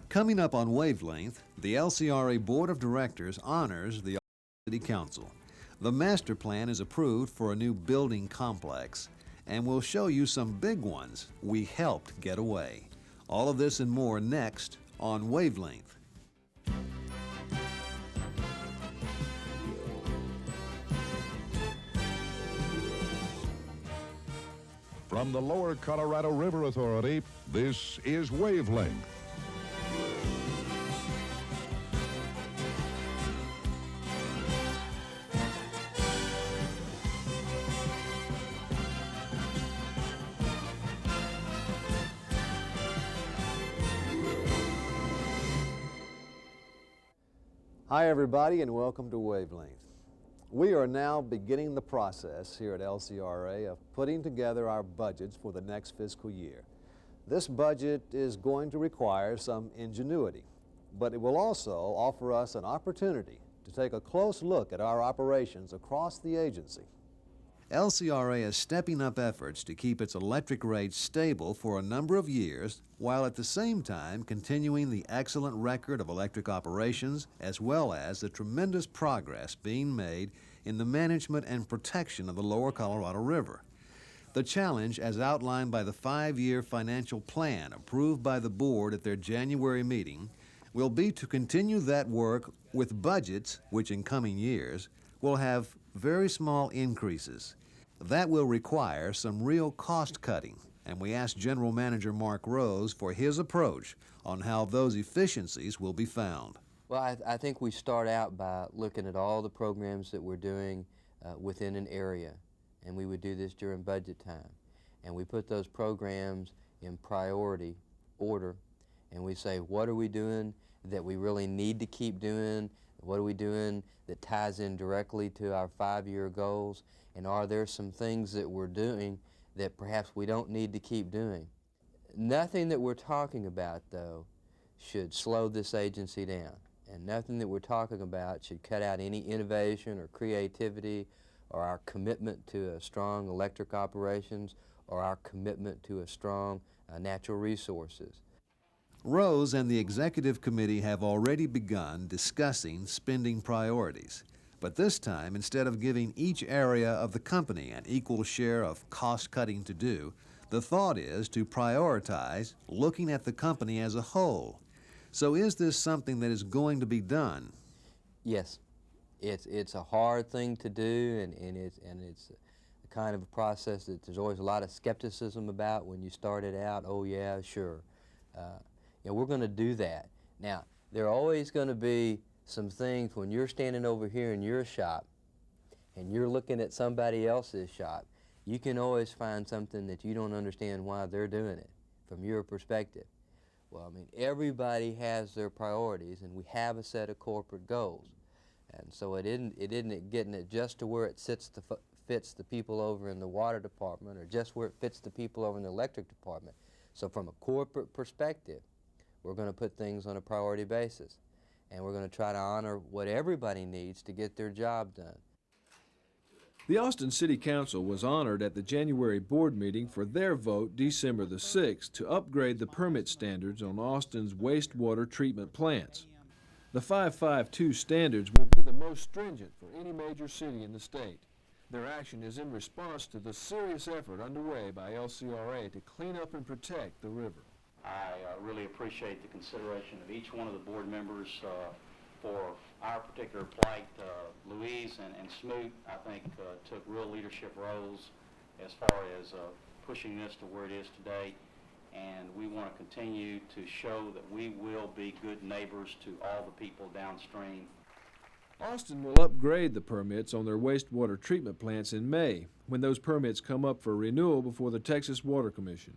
Coming up on Wavelength, the LCRA Board of Directors honors the City Council. The master plan is approved for a new building complex, and we'll show you some big ones we helped get away. All of this and more next on Wavelength. From the Lower Colorado River Authority, this is Wavelength. Hi everybody and welcome to Wavelength. We are now beginning the process here at LCRA of putting together our budgets for the next fiscal year. This budget is going to require some ingenuity, but it will also offer us an opportunity to take a close look at our operations across the agency. LCRA is stepping up efforts to keep its electric rates stable for a number of years, while at the same time continuing the excellent record of electric operations as well as the tremendous progress being made in the management and protection of the Lower Colorado River. The challenge, as outlined by the 5-year financial plan approved by the board at their January meeting, will be to continue that work with budgets which in coming years will have very small increases. That will require some real cost cutting, and we asked General Manager Mark Rose for his approach on how those efficiencies will be found. Well, I think we start out by looking at all the programs that we're doing within an area, and we would do this during budget time. And we put those programs in priority order, and we say, what are we doing that we really need to keep doing? What are we doing that ties in directly to our 5-year goals? And are there some things that we're doing that perhaps we don't need to keep doing? Nothing that we're talking about, though, should slow this agency down. And nothing that we're talking about should cut out any innovation or creativity or our commitment to a strong electric operations or our commitment to a strong natural resources. Rose and the executive committee have already begun discussing spending priorities. But this time, instead of giving each area of the company an equal share of cost-cutting to do, the thought is to prioritize looking at the company as a whole. So is this something that is going to be done? Yes. It's a hard thing to do, and it's a kind of a process that there's always a lot of skepticism about when you start it out. Oh yeah, sure. We're going to do that. Now, there are always going to be some things when you're standing over here in your shop and you're looking at somebody else's shop, you can always find something that you don't understand why they're doing it from your perspective. Well, I mean, everybody has their priorities, and we have a set of corporate goals. And so it isn't getting it just to where it fits the people over in the water department or just where it fits the people over in the electric department. So from a corporate perspective, we're going to put things on a priority basis, and we're going to try to honor what everybody needs to get their job done. The Austin City Council was honored at the January board meeting for their vote December the 6th to upgrade the permit standards on Austin's wastewater treatment plants. The 552 standards will be the most stringent for any major city in the state. Their action is in response to the serious effort underway by LCRA to clean up and protect the river. I really appreciate the consideration of each one of the board members for our particular plight. Louise and Smoot, I think, took real leadership roles as far as pushing this to where it is today, and we want to continue to show that we will be good neighbors to all the people downstream. Austin will upgrade the permits on their wastewater treatment plants in May, when those permits come up for renewal before the Texas Water Commission.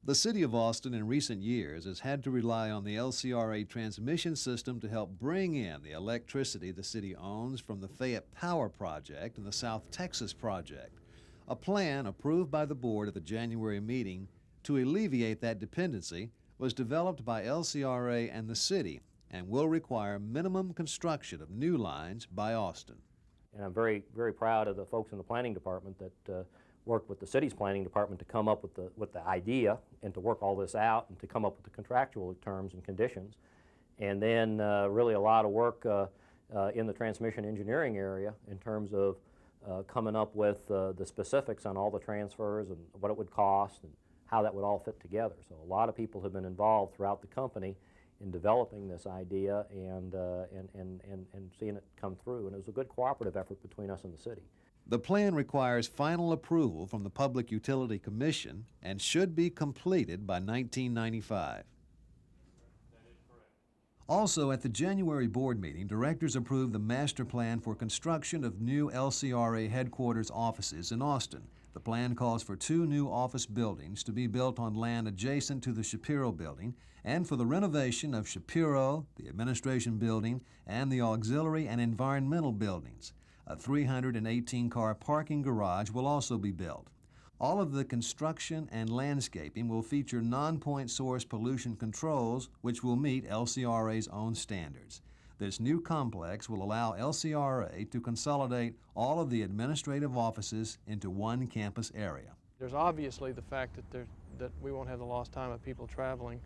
The City of Austin in recent years has had to rely on the LCRA transmission system to help bring in the electricity the city owns from the Fayette Power Project and the South Texas Project, a plan approved by the board at the January meeting to alleviate that dependency was developed by LCRA and the city and will require minimum construction of new lines by Austin. And I'm very, very proud of the folks in the planning department that worked with the city's planning department to come up with the idea and to work all this out and to come up with the contractual terms and conditions. And then really a lot of work in the transmission engineering area in terms of coming up with the specifics on all the transfers and what it would cost and how that would all fit together. So a lot of people have been involved throughout the company in developing this idea and seeing it come through. And it was a good cooperative effort between us and the city. The plan requires final approval from the Public Utility Commission and should be completed by 1995. Also, at the January board meeting, directors approved the master plan for construction of new LCRA headquarters offices in Austin. The plan calls for 2 new office buildings to be built on land adjacent to the Shapiro building and for the renovation of Shapiro, the administration building, and the auxiliary and environmental buildings. A 318-car parking garage will also be built. All of the construction and landscaping will feature non-point source pollution controls, which will meet LCRA's own standards. This new complex will allow LCRA to consolidate all of the administrative offices into one campus area. There's obviously the fact that we won't have the lost time of people traveling,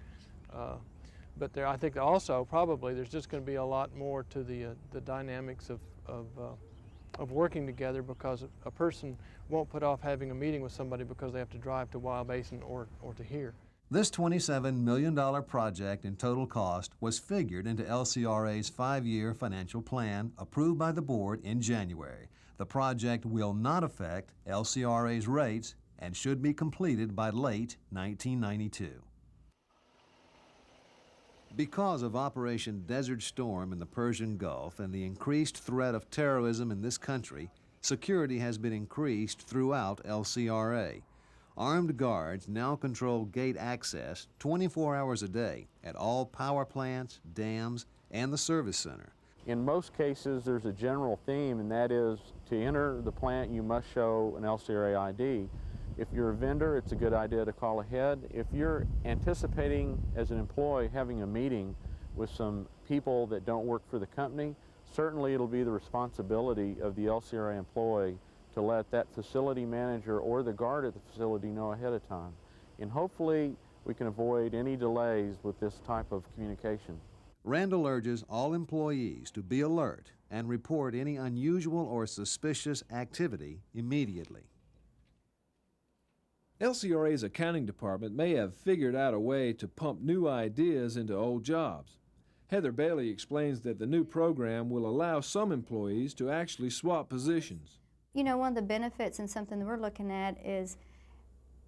but I think also probably there's just going to be a lot more to the dynamics of working together, because a person won't put off having a meeting with somebody because they have to drive to Wild Basin or to here. This $27 million project in total cost was figured into LCRA's 5-year financial plan approved by the board in January. The project will not affect LCRA's rates and should be completed by late 1992. Because of Operation Desert Storm in the Persian Gulf and the increased threat of terrorism in this country, security has been increased throughout LCRA. Armed guards now control gate access 24 hours a day at all power plants, dams, and the service center. In most cases, there's a general theme, and that is to enter the plant, you must show an LCRA ID. If you're a vendor, it's a good idea to call ahead. If you're anticipating, as an employee, having a meeting with some people that don't work for the company, certainly it'll be the responsibility of the LCRA employee to let that facility manager or the guard at the facility know ahead of time. And hopefully we can avoid any delays with this type of communication. Randall urges all employees to be alert and report any unusual or suspicious activity immediately. LCRA's accounting department may have figured out a way to pump new ideas into old jobs. Heather Bailey explains that the new program will allow some employees to actually swap positions. You know, one of the benefits and something that we're looking at is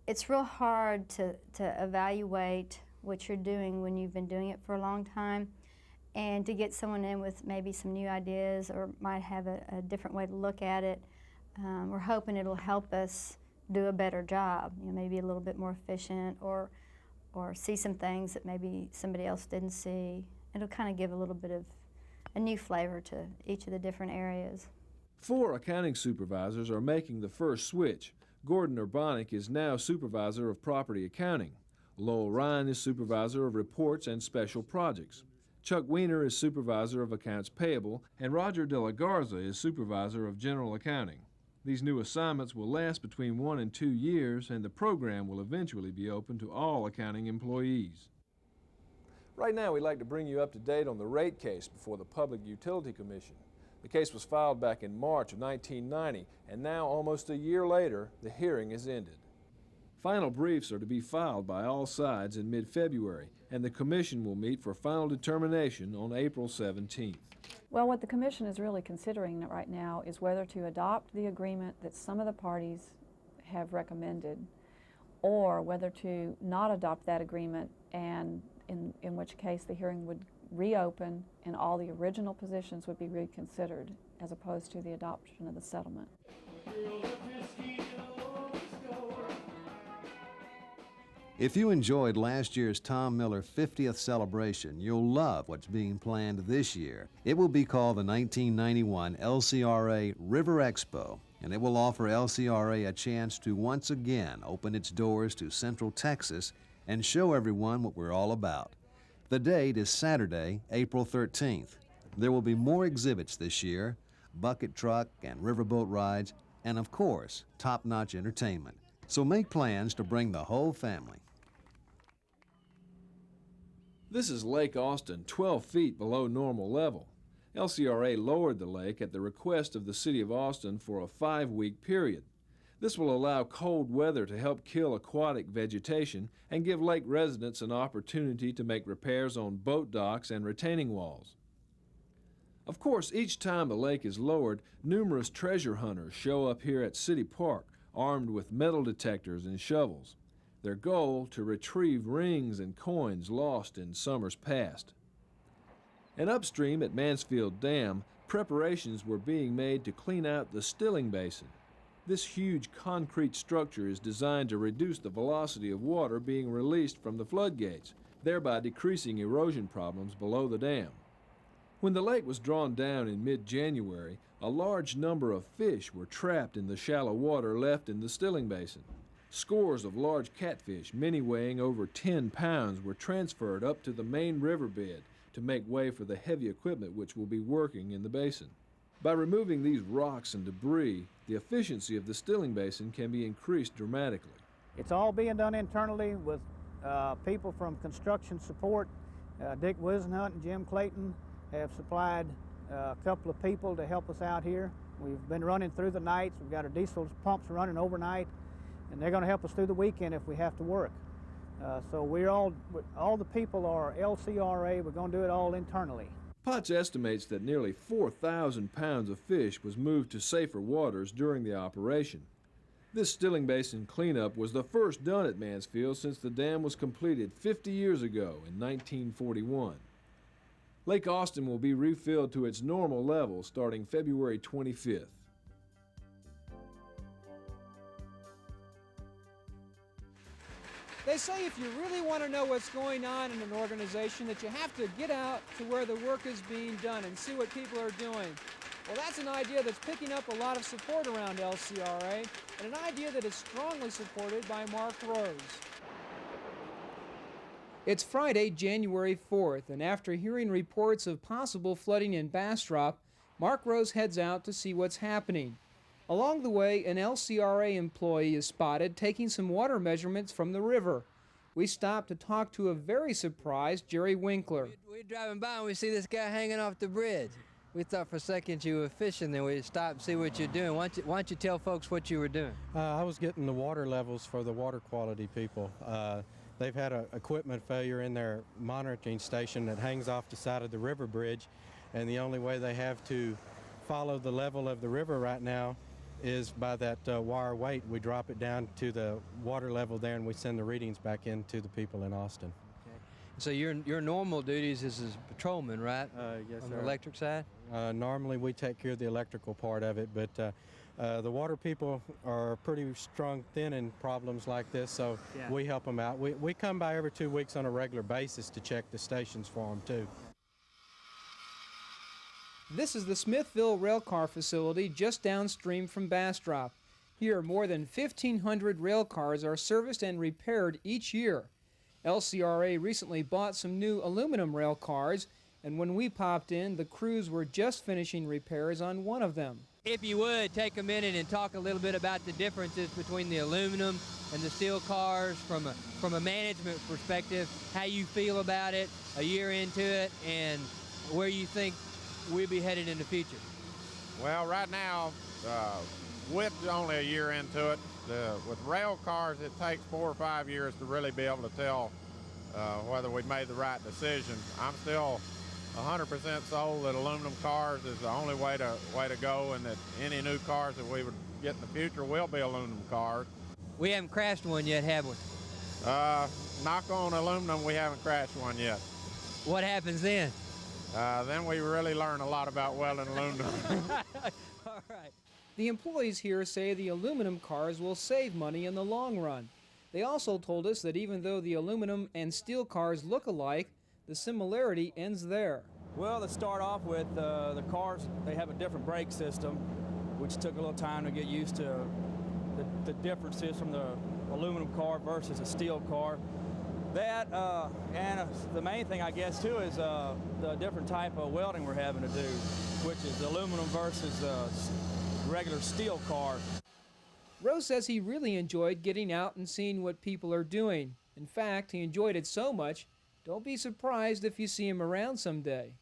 it's real hard to evaluate what you're doing when you've been doing it for a long time, and to get someone in with maybe some new ideas or might have a different way to look at it. We're hoping it'll help us do a better job, you know, maybe a little bit more efficient, or see some things that maybe somebody else didn't see. It'll kind of give a little bit of a new flavor to each of the different areas. 4 accounting supervisors are making the first switch. Gordon Urbanic is now supervisor of property accounting. Lowell Ryan is supervisor of reports and special projects. Chuck Weiner is supervisor of accounts payable, and Roger De La Garza is supervisor of general accounting. These new assignments will last between 1 and 2 years, and the program will eventually be open to all accounting employees. Right now, we'd like to bring you up to date on the rate case before the Public Utility Commission. The case was filed back in March of 1990, and now, almost a year later, the hearing is ended. Final briefs are to be filed by all sides in mid-February, and the Commission will meet for final determination on April 17th. Well, what the Commission is really considering right now is whether to adopt the agreement that some of the parties have recommended, or whether to not adopt that agreement, and in which case the hearing would reopen and all the original positions would be reconsidered, as opposed to the adoption of the settlement. If you enjoyed last year's Tom Miller 50th celebration, you'll love what's being planned this year. It will be called the 1991 LCRA River Expo, and it will offer LCRA a chance to once again open its doors to Central Texas and show everyone what we're all about. The date is Saturday, April 13th. There will be more exhibits this year, bucket truck and riverboat rides, and of course, top-notch entertainment. So make plans to bring the whole family. This is Lake Austin, 12 feet below normal level. LCRA lowered the lake at the request of the City of Austin for a 5-week period. This will allow cold weather to help kill aquatic vegetation and give lake residents an opportunity to make repairs on boat docks and retaining walls. Of course, each time the lake is lowered, numerous treasure hunters show up here at City Park, armed with metal detectors and shovels. Their goal, to retrieve rings and coins lost in summers past. And upstream at Mansfield Dam, preparations were being made to clean out the stilling basin. This huge concrete structure is designed to reduce the velocity of water being released from the floodgates, thereby decreasing erosion problems below the dam. When the lake was drawn down in mid-January, a large number of fish were trapped in the shallow water left in the stilling basin. Scores of large catfish, many weighing over 10 pounds, were transferred up to the main riverbed to make way for the heavy equipment which will be working in the basin. By removing these rocks and debris, the efficiency of the stilling basin can be increased dramatically. It's all being done internally with people from construction support. Dick Wisenhunt and Jim Clayton have supplied a couple of people to help us out here. We've been running through the nights. We've got our diesel pumps running overnight, and they're going to help us through the weekend if we have to work. So all the people are LCRA. We're going to do it all internally. Potts estimates that nearly 4,000 pounds of fish was moved to safer waters during the operation. This stilling basin cleanup was the first done at Mansfield since the dam was completed 50 years ago in 1941. Lake Austin will be refilled to its normal level starting February 25th. They say if you really want to know what's going on in an organization that you have to get out to where the work is being done and see what people are doing. Well, that's an idea that's picking up a lot of support around LCRA, and an idea that is strongly supported by Mark Rose. It's Friday, January 4th, and after hearing reports of possible flooding in Bastrop, Mark Rose heads out to see what's happening. Along the way, an LCRA employee is spotted taking some water measurements from the river. We stopped to talk to a very surprised Jerry Winkler. We're driving by and we see this guy hanging off the bridge. We thought for a second you were fishing, then we stopped and see what you're doing. Why don't you tell folks what you were doing? I was getting the water levels for the water quality people. They've had an equipment failure in their monitoring station that hangs off the side of the river bridge, and the only way they have to follow the level of the river right now is by that wire weight. We drop it down to the water level there, and we send the readings back in to the people in Austin. Okay. So your normal duties is as a patrolman, right? Yes, on sir. The electric side? Normally we take care of the electrical part of it, but the water people are pretty strong thinning problems like this, so yeah, we help them out. We come by every 2 weeks on a regular basis to check the stations for them too. This is the Smithville Railcar Facility just downstream from Bastrop. Here, more than 1,500 rail cars are serviced and repaired each year. LCRA recently bought some new aluminum rail cars, and when we popped in, the crews were just finishing repairs on one of them. If you would, take a minute and talk a little bit about the differences between the aluminum and the steel cars from a management perspective, how you feel about it a year into it, and where you think we'll be headed in the future. Well, right now, with only a year into it, with rail cars, it takes 4 or 5 years to really be able to tell whether we made the right decision. I'm still 100% sold that aluminum cars is the only way to go, and that any new cars that we would get in the future will be aluminum cars. We haven't crashed one yet, have we? Knock on aluminum, we haven't crashed one yet. What happens then? Then we really learn a lot about welding aluminum. All right. The employees here say the aluminum cars will save money in the long run. They also told us that even though the aluminum and steel cars look alike, the similarity ends there. Well, to start off with, the cars, they have a different brake system. which took a little time to get used to the differences from the aluminum car versus a steel car. That, and the main thing, I guess, too, is the different type of welding we're having to do, which is aluminum versus regular steel car. Rose says he really enjoyed getting out and seeing what people are doing. In fact, he enjoyed it so much, don't be surprised if you see him around someday.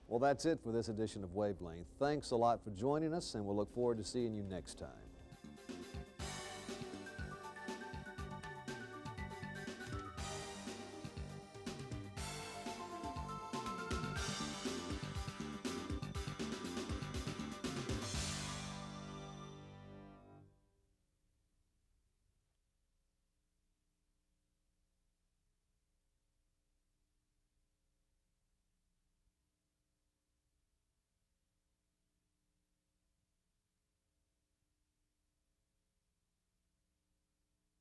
Well, that's it for this edition of Wavelength. Thanks a lot for joining us, and we'll look forward to seeing you next time.